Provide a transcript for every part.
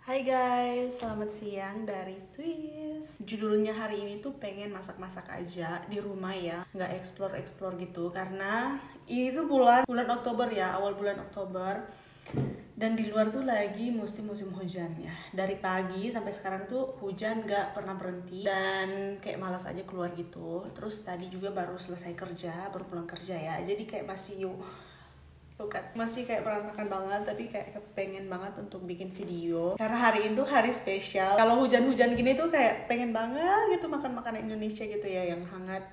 Hai guys, selamat siang dari Swiss. Judulnya hari ini tuh pengen masak-masak aja di rumah ya, nggak explore-explore gitu. Karena ini tuh bulan Oktober ya, awal bulan Oktober. Dan di luar tuh lagi musim hujan ya. Dari pagi sampai sekarang tuh hujan nggak pernah berhenti. Dan kayak malas aja keluar gitu. Terus tadi juga baru selesai kerja, baru pulang kerja ya. Jadi kayak masih kayak berantakan banget, tapi kayak pengen banget untuk bikin video karena hari itu hari spesial. Kalau hujan-hujan gini tuh kayak pengen banget gitu makan makanan Indonesia gitu ya, yang hangat,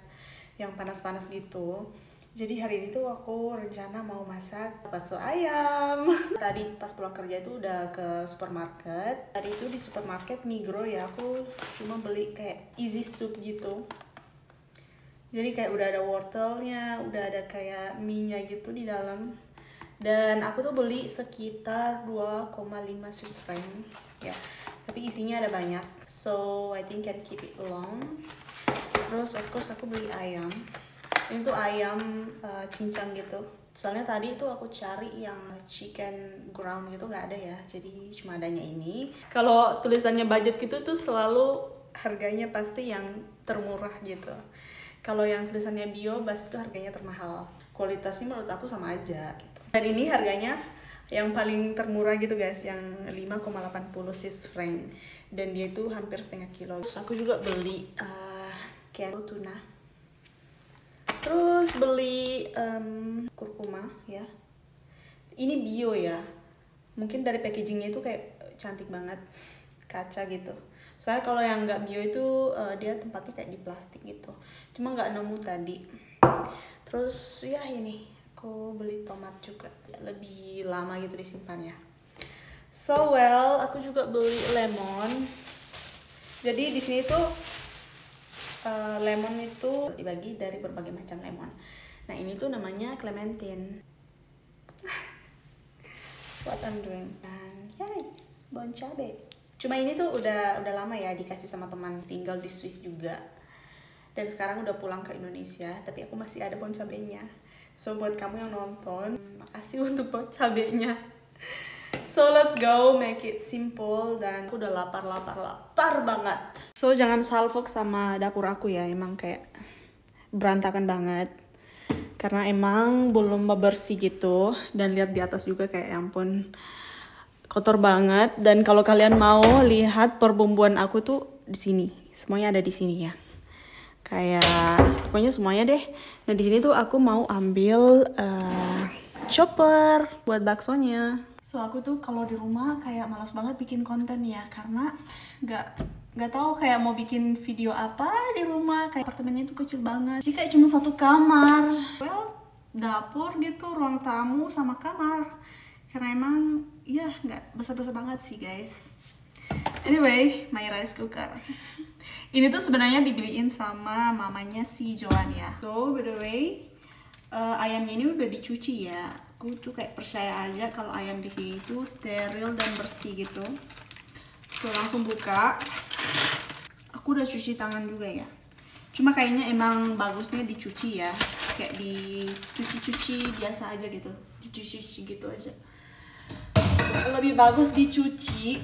yang panas-panas gitu. Jadi hari ini tuh aku rencana mau masak bakso ayam. Tadi pas pulang kerja itu udah ke supermarket. Tadi itu di supermarket Migros ya, aku cuma beli kayak easy soup gitu. Jadi kayak udah ada wortelnya, udah ada kayak mie-nya gitu di dalam. Dan aku tuh beli sekitar 2,5 Swiss franc ya. Tapi isinya ada banyak. So I think can keep it long. Terus of course aku beli ayam. Ini tuh ayam cincang gitu. Soalnya tadi itu aku cari yang chicken ground gitu nggak ada ya. Jadi cuma adanya ini. Kalau tulisannya budget gitu tuh selalu harganya pasti yang termurah gitu. Kalau yang tulisannya bio, pasti itu harganya termahal. Kualitasnya menurut aku sama aja gitu. Dan ini harganya yang paling termurah gitu guys, yang 5,80 Swiss franc. Dan dia itu hampir setengah kilo. Terus aku juga beli kento tuna. Terus beli kurkuma ya. Ini bio ya. Mungkin dari packagingnya itu kayak cantik banget, kaca gitu. Soalnya kalau yang nggak bio itu dia tempatnya kayak di plastik gitu. Cuma nggak nemu tadi. Terus ya ini aku beli tomat juga, lebih lama gitu disimpannya. So well, aku juga beli lemon. Jadi di sini tuh lemon itu dibagi dari berbagai macam lemon. Nah ini tuh namanya clementine. What I'm doing, dan yay, bon cabe. Cuma ini tuh udah lama ya dikasih sama teman tinggal di Swiss juga. Dan sekarang udah pulang ke Indonesia, tapi aku masih ada bon cabenya. So buat kamu yang nonton, makasih untuk bon cabenya. So let's go, make it simple. Dan aku udah lapar banget. So jangan salfok sama dapur aku ya, emang kayak berantakan banget. Karena emang belum bersih gitu. Dan lihat di atas juga kayak ya ampun, kotor banget. Dan kalau kalian mau lihat perbumbuan aku tuh di sini, semuanya ada di sini ya. Kayak pokoknya semuanya deh. Nah di sini tuh aku mau ambil chopper buat baksonya. So aku tuh kalau di rumah kayak malas banget bikin konten ya, karena nggak tahu kayak mau bikin video apa di rumah. Kayak apartemennya tuh kecil banget, jadi kayak cuma satu kamar. Well, dapur gitu, ruang tamu sama kamar. Karena emang ya nggak besar-besar banget sih guys. Anyway, my rice cooker. Ini tuh sebenarnya dibeliin sama mamanya si Joan ya. So, by the way, ayamnya ini udah dicuci ya. Aku tuh kayak percaya aja kalau ayam di sini tuh steril dan bersih gitu. So, langsung buka. Aku udah cuci tangan juga ya. Cuma kayaknya emang bagusnya dicuci ya. Kayak dicuci-cuci biasa aja gitu. Dicuci-cuci gitu aja. Lebih bagus dicuci.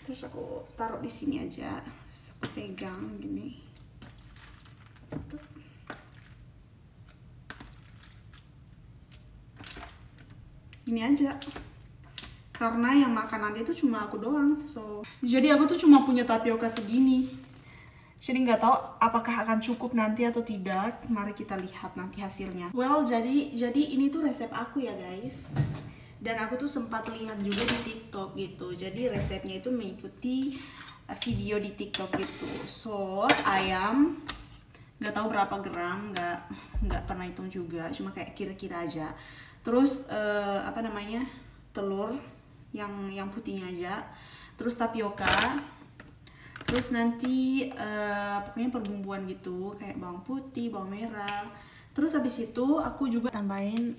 Terus aku taruh di sini aja. Terus aku pegang gini. Gini aja. Karena yang makan nanti itu cuma aku doang. So, jadi aku tuh cuma punya tapioka segini. Jadi nggak tahu apakah akan cukup nanti atau tidak. Mari kita lihat nanti hasilnya. Well, jadi ini tuh resep aku ya guys. Dan aku tuh sempat lihat juga di TikTok gitu. Jadi resepnya itu mengikuti video di TikTok gitu. So ayam nggak tahu berapa gram, nggak pernah hitung juga. Cuma kayak kira-kira aja. Terus apa namanya, telur yang putihnya aja. Terus tapioka. Terus nanti pokoknya perbumbuan gitu, kayak bawang putih, bawang merah. Terus habis itu aku juga tambahin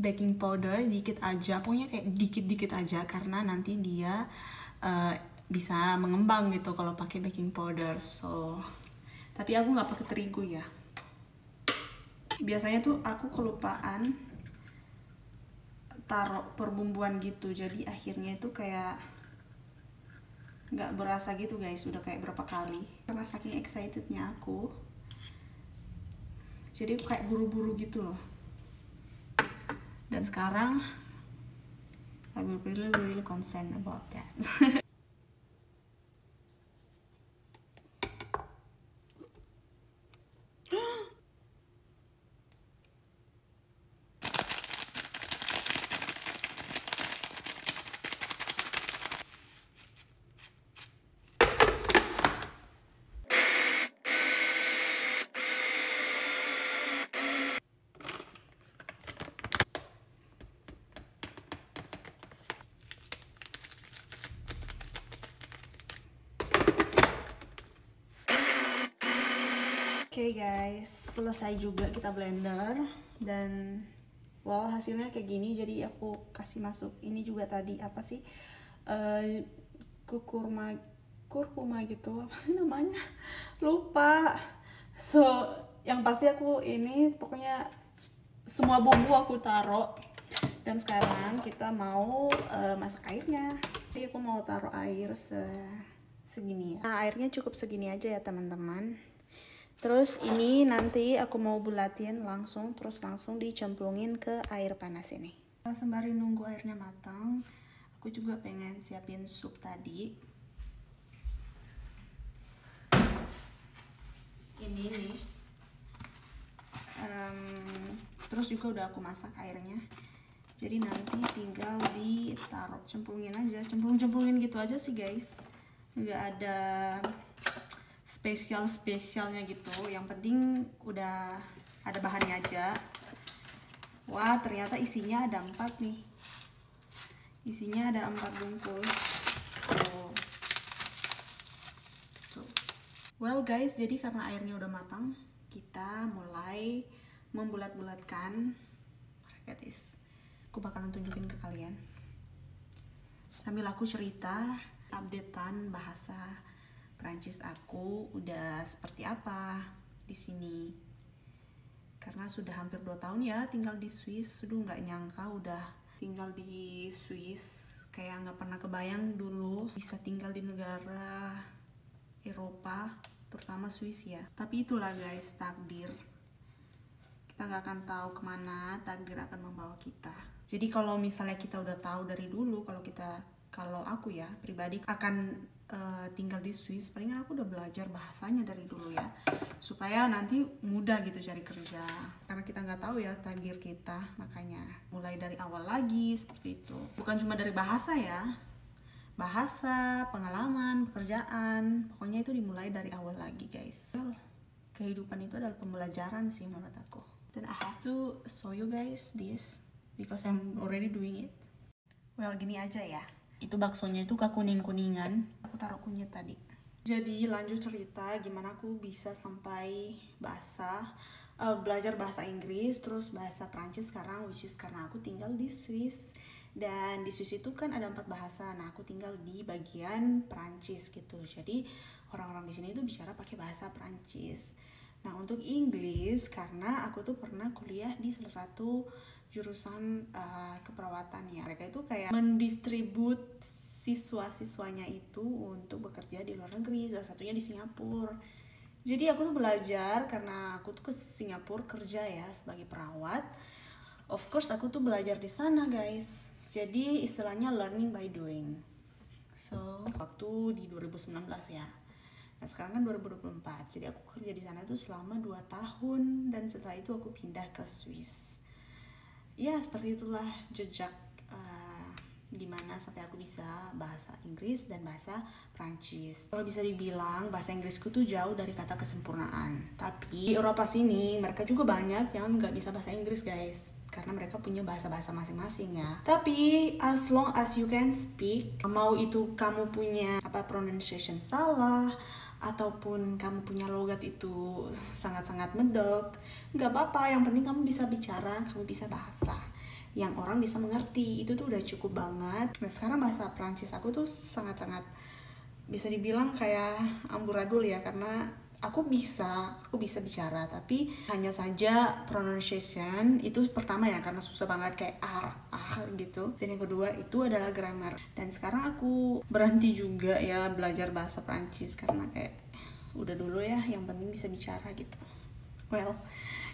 baking powder dikit aja, pokoknya kayak dikit-dikit aja, karena nanti dia bisa mengembang gitu kalau pakai baking powder. So, tapi aku nggak pakai terigu ya. Biasanya tuh aku kelupaan taruh perbumbuan gitu, jadi akhirnya itu kayak nggak berasa gitu guys, udah kayak berapa kali karena saking excitednya aku, jadi kayak buru-buru gitu loh. Dan sekarang I'm really concerned about that. Oke guys, selesai juga kita blender dan wow, hasilnya kayak gini. Jadi aku kasih masuk ini juga tadi apa sih, kurkuma gitu, apa sih namanya, lupa. So yang pasti aku ini pokoknya semua bumbu aku taruh. Dan sekarang kita mau masak airnya. Jadi aku mau taruh air segini ya. Nah, airnya cukup segini aja ya teman-teman. Terus ini nanti aku mau bulatin langsung, terus langsung dicemplungin ke air panas ini. Sembari nunggu airnya matang, aku juga pengen siapin sup tadi. Ini nih. Terus juga udah aku masak airnya. Jadi nanti tinggal ditaruh, cemplungin aja, cemplungin gitu aja sih guys. Nggak ada spesialnya gitu, yang penting udah ada bahannya aja. Wah, ternyata isinya ada 4 nih, isinya ada 4 bungkus. Tuh. Well guys, jadi karena airnya udah matang, kita mulai membulat-bulatkan. Guys, aku bakalan tunjukin ke kalian sambil aku cerita updatean bahasa Prancis aku udah seperti apa di sini. Karena sudah hampir 2 tahun ya tinggal di Swiss. Sudah nggak nyangka udah tinggal di Swiss. Kayak nggak pernah kebayang dulu bisa tinggal di negara Eropa, terutama Swiss ya. Tapi itulah guys, takdir. Kita nggak akan tahu kemana takdir akan membawa kita. Jadi kalau misalnya kita udah tahu dari dulu, kalau aku ya pribadi akan tinggal di Swiss, palingan aku udah belajar bahasanya dari dulu ya, supaya nanti mudah gitu cari kerja. Karena kita nggak tahu ya takdir kita, makanya mulai dari awal lagi seperti itu. Bukan cuma dari bahasa ya, bahasa, pengalaman, pekerjaan, pokoknya itu dimulai dari awal lagi guys. Well, kehidupan itu adalah pembelajaran sih menurut aku. Dan I have to show you guys this because I'm already doing it. Well, gini aja ya. Itu baksonya itu kuning-kuningan. Aku taruh kunyit tadi. Jadi lanjut cerita gimana aku bisa sampai belajar bahasa Inggris terus bahasa Prancis sekarang, which is karena aku tinggal di Swiss. Dan di Swiss itu kan ada 4 bahasa. Nah, aku tinggal di bagian Prancis gitu. Jadi orang-orang di sini itu bicara pakai bahasa Prancis. Nah, untuk Inggris karena aku tuh pernah kuliah di salah satu jurusan keperawatan ya. Mereka itu kayak mendistribut siswa-siswanya itu untuk bekerja di luar negeri, salah satunya di Singapura. Jadi aku tuh belajar karena aku tuh ke Singapura kerja ya sebagai perawat. Of course aku tuh belajar di sana guys. Jadi istilahnya learning by doing. So waktu di 2019 ya. Nah sekarang kan 2024. Jadi aku kerja di sana itu selama 2 tahun dan setelah itu aku pindah ke Swiss. Ya seperti itulah jejak dimana sampai aku bisa bahasa Inggris dan bahasa Prancis. Kalau bisa dibilang bahasa Inggrisku tuh jauh dari kata kesempurnaan. Tapi di Eropa sini mereka juga banyak yang nggak bisa bahasa Inggris guys, karena mereka punya bahasa-bahasa masing-masing ya. Tapi as long as you can speak, mau itu kamu punya pronunciation salah ataupun kamu punya logat itu sangat-sangat medok, nggak apa-apa, yang penting kamu bisa bicara, kamu bisa bahasa yang orang bisa mengerti, itu tuh udah cukup banget. Nah sekarang bahasa Prancis aku tuh sangat-sangat bisa dibilang kayak amburadul ya, karena aku bisa bicara, tapi hanya saja pronunciation itu pertama ya, karena susah banget kayak gitu. Dan yang kedua itu adalah grammar. Dan sekarang aku berhenti juga ya belajar bahasa Prancis karena kayak udah dulu ya, yang penting bisa bicara gitu. Well,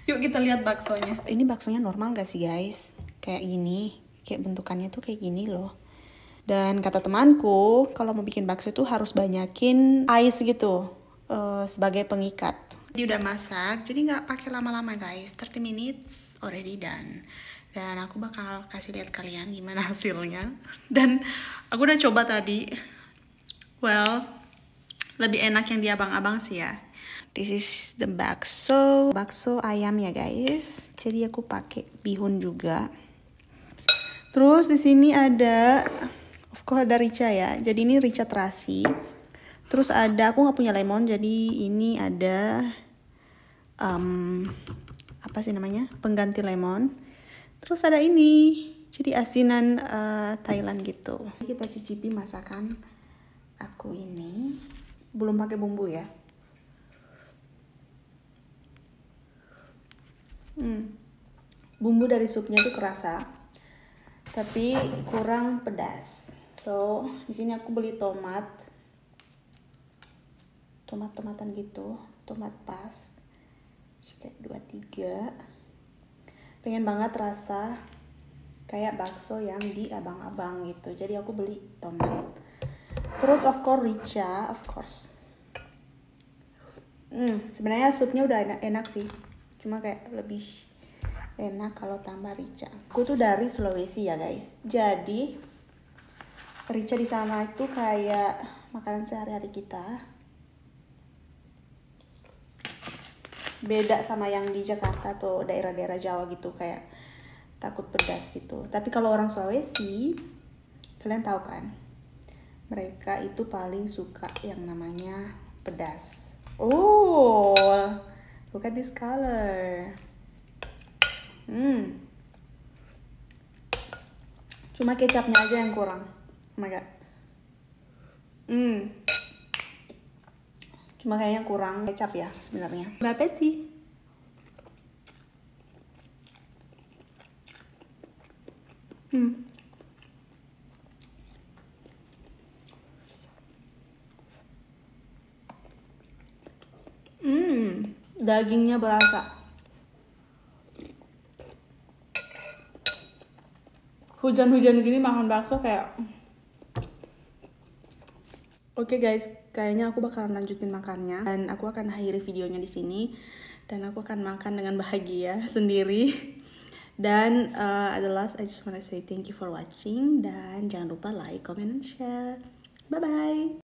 yuk kita lihat baksonya. Ini baksonya normal gak sih guys? Kayak gini, kayak bentukannya tuh kayak gini loh. Dan kata temanku, kalau mau bikin bakso itu harus banyakin ais gitu sebagai pengikat. Jadi udah masak, jadi nggak pakai lama-lama guys. 30 minutes already done. Dan aku bakal kasih lihat kalian gimana hasilnya. Dan aku udah coba tadi. Well, lebih enak yang di abang-abang sih ya. This is the bakso. Bakso ayam ya guys. Jadi aku pakai bihun juga. Terus di sini ada, of course ada rica ya. Jadi ini rica terasi. Terus ada, aku nggak punya lemon, jadi ini ada apa sih namanya, pengganti lemon. Terus ada ini, jadi asinan Thailand gitu. Kita cicipi masakan aku ini. Belum pakai bumbu ya. Bumbu dari supnya tuh kerasa, tapi kurang pedas. So di sini aku beli tomatan gitu, tomat pas kayak 2-3. Pengen banget rasa kayak bakso yang di abang-abang gitu, jadi aku beli tomat. Terus of course rica, of course. Sebenarnya supnya udah enak sih, cuma kayak lebih enak kalau tambah rica. Aku tuh dari Sulawesi ya guys, jadi rica di sana itu kayak makanan sehari-hari kita. Beda sama yang di Jakarta atau daerah-daerah Jawa gitu, kayak takut pedas gitu. Tapi kalau orang Sulawesi, kalian tahu kan, mereka itu paling suka yang namanya pedas. Oh, look at this color. Cuma kecapnya aja yang kurang. Oh my god. Cuma kayaknya kurang kecap ya sebenarnya. Berapa sih? Dagingnya berasa. Hujan-hujan gini makan bakso kayak. Oke guys, kayaknya aku bakalan lanjutin makannya dan aku akan akhiri videonya di sini dan aku akan makan dengan bahagia sendiri. Dan adalah I just wanna say thank you for watching dan jangan lupa like, comment, and share. Bye bye.